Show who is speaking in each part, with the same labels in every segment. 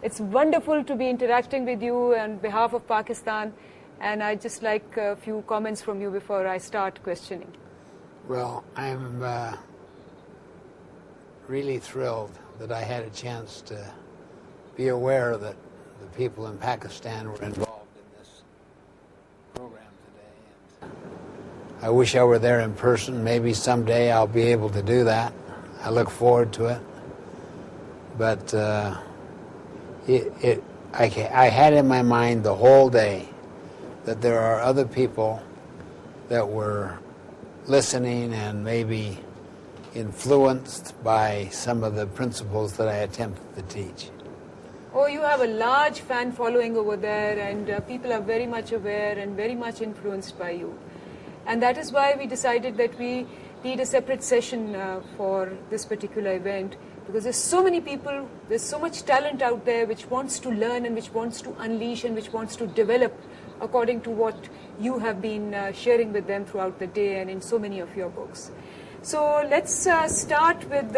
Speaker 1: It's wonderful to be interacting with you on behalf of Pakistan, and I'd just like a few comments from you before I start questioning.
Speaker 2: Well, I'm really thrilled that I had a chance to be aware that the people in Pakistan were involved in this program today. And I wish I were there in person. Maybe someday I'll be able to do that. I look forward to it. But I had in my mind the whole day that there are other people that were listening and maybe influenced by some of the principles that I attempted to teach.
Speaker 1: Oh, you have a large fan following over there, and people are very much aware and very much influenced by you. And that is why we decided that we need a separate session for this particular event, because there's so many people, there's so much talent out there which wants to learn and which wants to unleash and which wants to develop according to what you have been sharing with them throughout the day and in so many of your books. So let's start with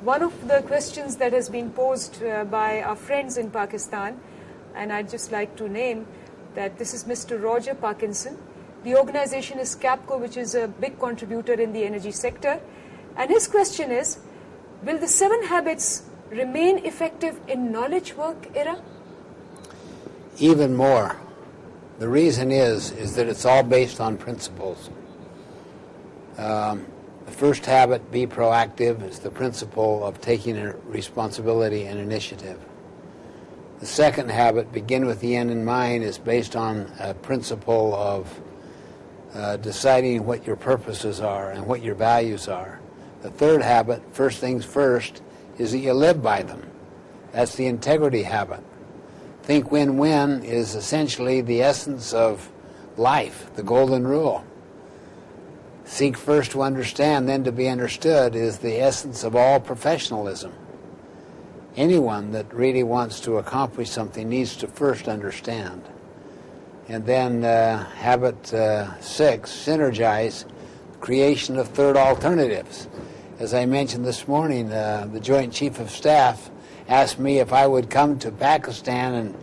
Speaker 1: one of the questions that has been posed by our friends in Pakistan, and I'd just like to name that this is Mr. Roger Parkinson. The organization is CAPCO, which is a big contributor in the energy sector, and his question is, will the 7 habits remain effective in knowledge work era?
Speaker 2: Even more. The reason is that it's all based on principles. The first habit, be proactive, is the principle of taking responsibility and initiative. The second habit, begin with the end in mind, is based on a principle of deciding what your purposes are and what your values are. The third habit, first things first, is that you live by them. That's the integrity habit. Think win-win is essentially the essence of life, the golden rule. Seek first to understand, then to be understood is the essence of all professionalism. Anyone that really wants to accomplish something needs to first understand. And then habit 6, synergize, creation of third alternatives. As I mentioned this morning, the Joint Chief of Staff asked me if I would come to Pakistan and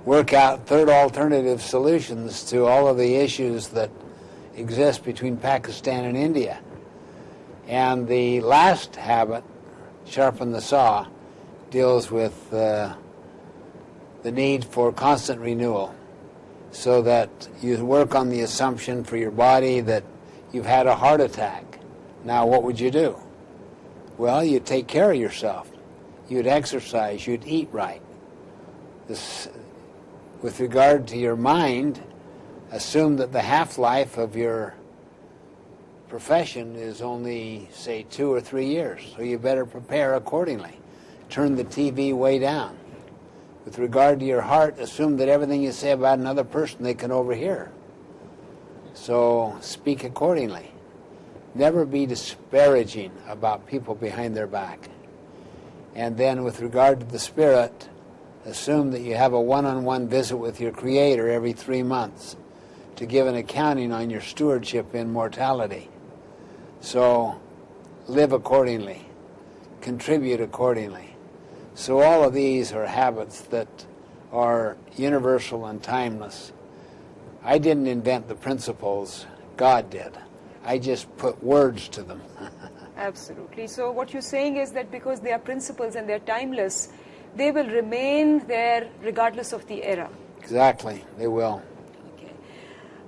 Speaker 2: work out third alternative solutions to all of the issues that exist between Pakistan and India. And the last habit, sharpen the saw, deals with the need for constant renewal, so that you work on the assumption for your body that you've had a heart attack. Now what would you do? Well, you'd take care of yourself. You'd exercise. You'd eat right. With regard to your mind, assume that the half-life of your profession is only, say, 2 or 3 years, so you better prepare accordingly. Turn the TV way down. With regard to your heart, assume that everything you say about another person they can overhear. So speak accordingly. Never be disparaging about people behind their back. And then with regard to the spirit, assume that you have a one-on-one visit with your Creator every 3 months to give an accounting on your stewardship in mortality. So live accordingly. Contribute accordingly. So all of these are habits that are universal and timeless. I didn't invent the principles, God did. I just put words to them.
Speaker 1: Absolutely. So what you're saying is that because they are principles and they're timeless, they will remain there regardless of the era.
Speaker 2: Exactly, they will.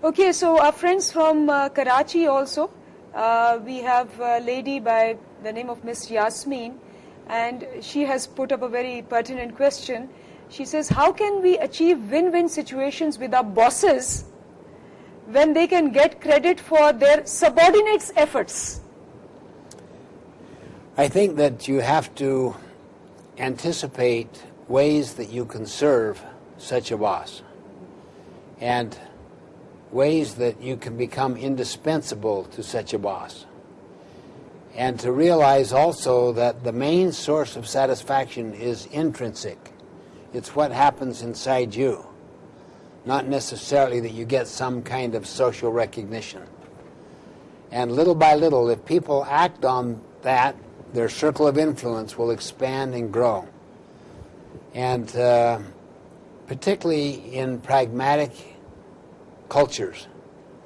Speaker 1: Okay, so our friends from Karachi also, we have a lady by the name of Miss Yasmin, and she has put up a very pertinent question. She says, how can we achieve win-win situations with our bosses when they can get credit for their subordinates' efforts?
Speaker 2: I think that you have to anticipate ways that you can serve such a boss, and ways that you can become indispensable to such a boss. And to realize also that the main source of satisfaction is intrinsic. It's what happens inside you, not necessarily that you get some kind of social recognition. And little by little, if people act on that, their circle of influence will expand and grow. And particularly in pragmatic cultures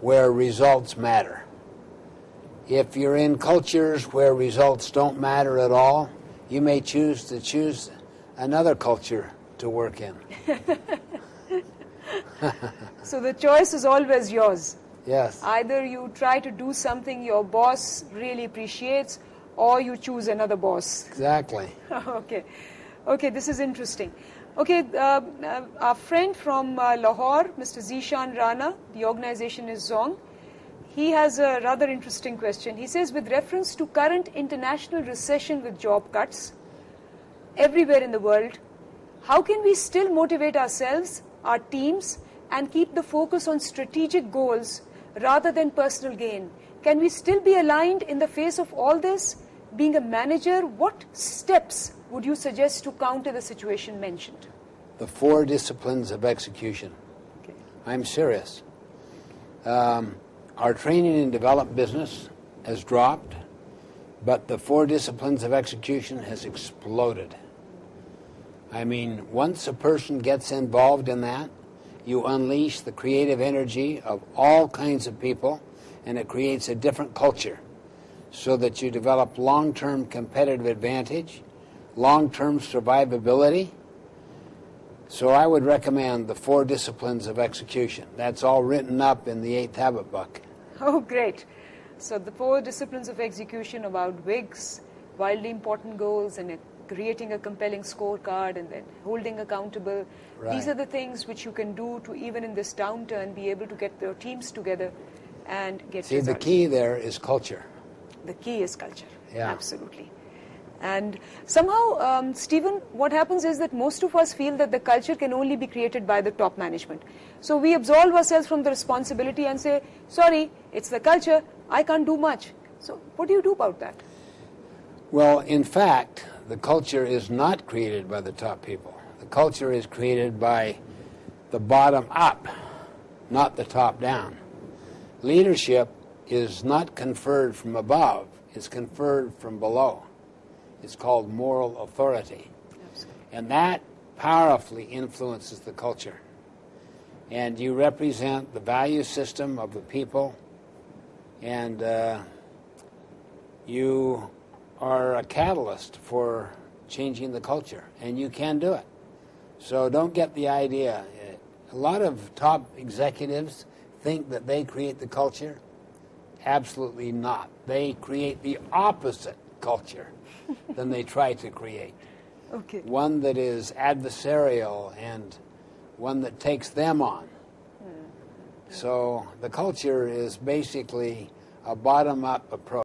Speaker 2: where results matter. If you're in cultures where results don't matter at all, you may choose another culture to work in.
Speaker 1: So the choice is always yours.
Speaker 2: Yes.
Speaker 1: Either you try to do something your boss really appreciates, or you choose another boss.
Speaker 2: Exactly.
Speaker 1: Okay. Okay, this is interesting. Okay, our friend from Lahore, Mr. Zishan Rana, the organization is Zong. He has a rather interesting question. He says, with reference to current international recession with job cuts everywhere in the world, how can we still motivate ourselves, our teams, and keep the focus on strategic goals rather than personal gain? Can we still be aligned in the face of all this? Being a manager, what steps would you suggest to counter the situation mentioned?
Speaker 2: The 4 disciplines of execution.
Speaker 1: Okay.
Speaker 2: I'm serious. Our training and development business has dropped, but the 4 disciplines of execution has exploded. I mean, once a person gets involved in that, you unleash the creative energy of all kinds of people, and it creates a different culture so that you develop long-term competitive advantage, long-term survivability. So I would recommend the 4 disciplines of execution. That's all written up in the 8th Habit book.
Speaker 1: Oh, great. So the 4 disciplines of execution about WIGs, wildly important goals, and creating a compelling scorecard, and then holding accountable.
Speaker 2: Right.
Speaker 1: These are the things which you can do to, even in this downturn, be able to get your teams together and get
Speaker 2: See,
Speaker 1: results.
Speaker 2: the key there is culture.
Speaker 1: The key is culture.
Speaker 2: Yeah.
Speaker 1: Absolutely. And somehow, Stephen, what happens is that most of us feel that the culture can only be created by the top management. So we absolve ourselves from the responsibility and say, sorry, it's the culture, I can't do much. So what do you do about that?
Speaker 2: Well, in fact, the culture is not created by the top people. The culture is created by the bottom up, not the top down. Leadership is not conferred from above, it's conferred from below. It's called moral authority.
Speaker 1: Absolutely.
Speaker 2: And that powerfully influences the culture. And you represent the value system of the people, and you are a catalyst for changing the culture, and you can do it. So don't get the idea. A lot of top executives think that they create the culture. Absolutely not. They create the opposite culture than they try to create.
Speaker 1: Okay.
Speaker 2: One that is adversarial and one that takes them on. So the culture is basically a bottom-up approach.